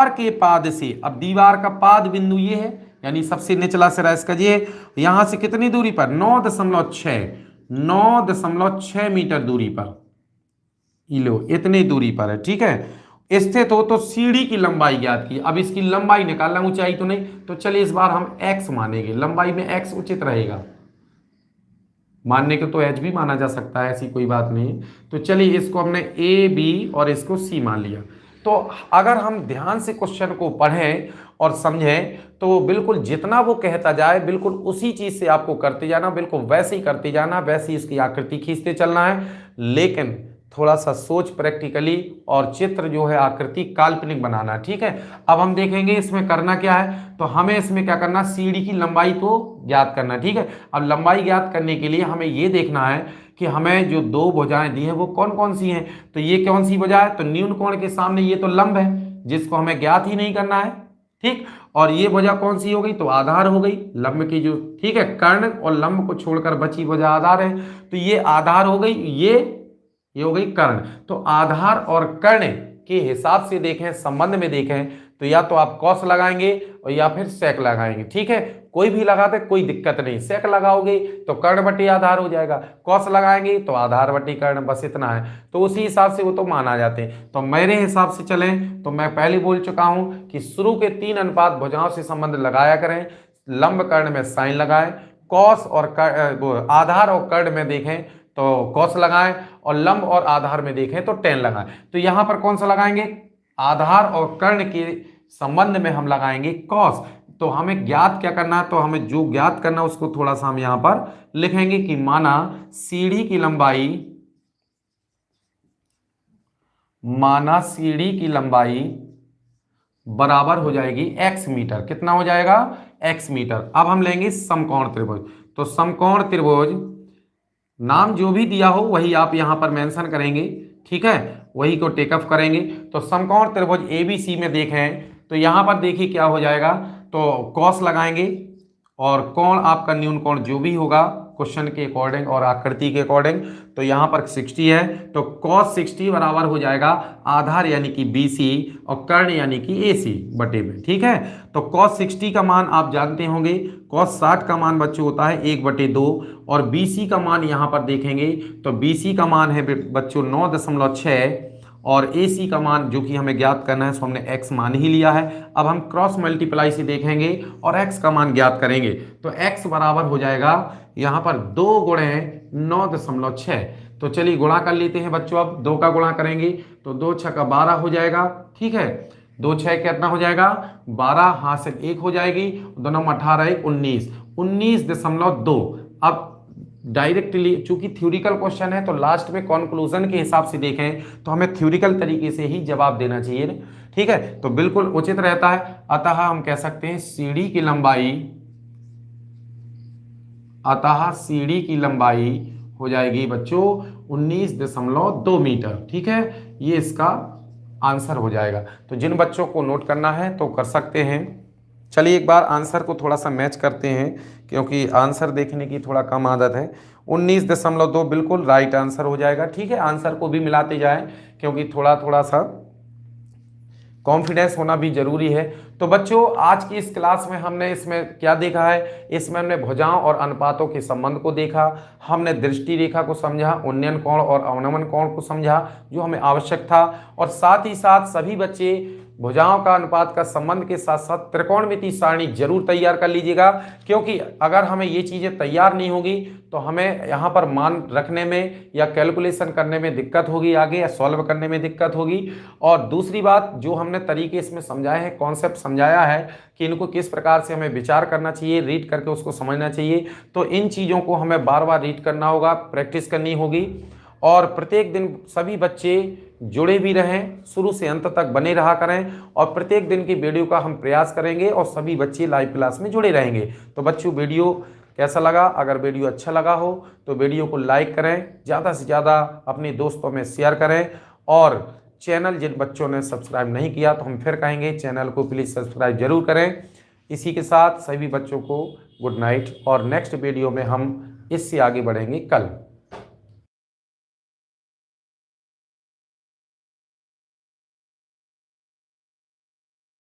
दीवार के पाद से, अब दीवार का पाद बिंदु ये है, यानी सबसे निचला सिरा इसका ये है, यहां से कितनी दूरी पर 9.6 मीटर दूरी पर, लो इतनी दूरी पर है, ठीक है, स्थित हो तो सीढ़ी की लंबाई ज्ञात की। अब इसकी लंबाई निकालना, ऊंचाई तो नहीं, तो चलिए इस बार हम x मानेंगे, लंबाई में x उचित रहेगा, मानने को तो h भी माना जा सकता है, ऐसी कोई बात नहीं। तो चलिए इसको हमने a b और इसको c मान लिया। तो अगर हम ध्यान से क्वेश्चन को पढ़ें और समझें तो बिल्कुल जितना वो कहता जाए बिल्कुल उसी चीज से आपको करते जाना, बिल्कुल वैसे ही करते जाना, वैसे ही इसकी आकृति खींचते चलना है, लेकिन थोड़ा सा सोच प्रैक्टिकली और चित्र जो है आकृति काल्पनिक बनाना, ठीक है। अब हम देखेंगे इसमें करना क्या है, तो हमें इसमें क्या करना, सीढ़ी की लंबाई को ज्ञात करना, ठीक है। अब लंबाई ज्ञात करने के लिए हमें ये देखना है कि हमें जो दो भुजाएं दी हैं वो कौन कौन सी हैं। तो ये कौन सी भुजा है, तो न्यून कोण के सामने ये तो लंब है जिसको हमें ज्ञात ही नहीं करना है, ठीक। और ये भुजा कौन सी हो गई, तो आधार हो गई लंब की जो, ठीक है। कर्ण और लंब को छोड़कर बची भुजा आधार है, तो ये आधार हो गई, ये हो गई कर्ण। तो आधार और कर्ण के हिसाब से देखें, संबंध में देखें, तो या तो आप कौस लगाएंगे और या फिर सेक लगाएंगे, ठीक है। कोई भी लगाते कोई दिक्कत नहीं, सेक लगाओगे तो कर्ण बटे आधार हो जाएगा, कौस लगाएंगे तो आधार बटे कर्ण, बस इतना है। तो उसी हिसाब से वो तो माना जाते हैं। तो मेरे हिसाब से चलें तो मैं पहले बोल चुका हूं कि शुरू के 3 अनुपात भुजाओं से संबंध लगाया करें, लंब कर्ण में साइन लगाएं, कौस और आधार और कर्ण में देखें तो कौस लगाएं, और लंब और आधार में देखें तो टेन लगाएं। तो यहां पर कौन सा लगाएंगे, आधार और कर्ण के संबंध में हम लगाएंगे कौस। तो हमें ज्ञात क्या करना है, तो हमें जो ज्ञात करना है उसको थोड़ा सा हम यहां पर लिखेंगे कि माना सीढ़ी की लंबाई बराबर हो जाएगी x मीटर, कितना हो जाएगा, x मीटर। अब हम लेंगे समकोण त्रिभुज। तो समकोण त्रिभुज नाम जो भी दिया हो वही आप यहां पर मेंशन करेंगे, ठीक है, वही को टेकअप करेंगे। तो समकोण त्रिभुज ABC में देखें तो यहां पर देखिए क्या हो जाएगा, तो कॉस लगाएंगे और कोण आपका न्यून कोण जो भी होगा क्वेश्चन के अकॉर्डिंग और आकृति के अकॉर्डिंग, तो यहां पर 60 है, तो cos 60 बराबर हो जाएगा आधार यानी कि BC और कर्ण यानी कि AC बटे में, ठीक है। तो cos 60 का मान आप जानते होंगे, cos 60 का मान बच्चों होता है 1/2 और BC का मान यहां पर देखेंगे तो BC का मान है बच्चों 9.6 और AC का मान जो कि हमें ज्ञात करना है सो हमने x मान ही लिया है। अब हम क्रॉस मल्टीप्लाई से देखेंगे और x का मान ज्ञात करेंगे, तो x बराबर हो जाएगा यहां पर 2 गुणे 9.6। तो चलिए गुणा कर लेते हैं बच्चों, अब 2 का गुणा करेंगे तो 2 6 का 12 हो जाएगा, ठीक है। 2 6 कितना हो जाएगा 12, हाथ से 1 हो जाएगी, 2 9 18 19.2। अब डायरेक्टली चूंकि थ्योरिकल क्वेश्चन है तो लास्ट में कंक्लूजन के हिसाब से देखें तो हमें थ्योरिकल तरीके से ही जवाब देना चाहिए, ठीक है, तो बिल्कुल उचित रहता है। अतः हम कह सकते हैं सीढ़ी की लंबाई हो जाएगी बच्चों 19.2 मीटर, ठीक है, ये इसका आंसर हो जाएगा। तो जिन बच्चों को नोट करना है तो कर सकते हैं। चलिए एक बार आंसर को थोड़ा सा मैच करते हैं क्योंकि आंसर देखने की थोड़ा कम आदत है। 19.2 बिल्कुल राइट आंसर हो जाएगा, ठीक है। आंसर को भी मिलाते जाएं क्योंकि थोड़ा थोड़ा सा कॉन्फिडेंस होना भी जरूरी है। तो बच्चों आज की इस क्लास में हमने इसमें क्या देखा है, इसमें हमने भुजाओं और अनुपातों के संबंध को देखा, हमने दृष्टि रेखा को समझा, उन्नयन कोण और अवनमन कोण को समझा जो हमें आवश्यक था, और साथ ही साथ सभी बच्चे भुजाओं का अनुपात का संबंध के साथ साथ त्रिकोणमिति सारणी जरूर तैयार कर लीजिएगा, क्योंकि अगर हमें ये चीजें तैयार नहीं होगी तो हमें यहाँ पर मान रखने में या कैलकुलेशन करने में दिक्कत होगी, आगे या सॉल्व करने में दिक्कत होगी। और दूसरी बात जो हमने तरीके इसमें समझाए हैं, कॉन्सेप्ट समझाया है कि इनको किस प्रकार से हमें विचार करना चाहिए, रीड करके उसको समझना चाहिए, तो इन चीज़ों को हमें बार बार रीड करना होगा, प्रैक्टिस करनी होगी, और प्रत्येक दिन सभी बच्चे जुड़े भी रहें, शुरू से अंत तक बने रहा करें, और प्रत्येक दिन की वीडियो का हम प्रयास करेंगे और सभी बच्चे लाइव क्लास में जुड़े रहेंगे। तो बच्चों वीडियो कैसा लगा, अगर वीडियो अच्छा लगा हो तो वीडियो को लाइक करें, ज़्यादा से ज़्यादा अपने दोस्तों में शेयर करें, और चैनल जिन बच्चों ने सब्सक्राइब नहीं किया तो हम फिर कहेंगे चैनल को प्लीज़ सब्सक्राइब जरूर करें। इसी के साथ सभी बच्चों को गुड नाइट, और नेक्स्ट वीडियो में हम इससे आगे बढ़ेंगे कल।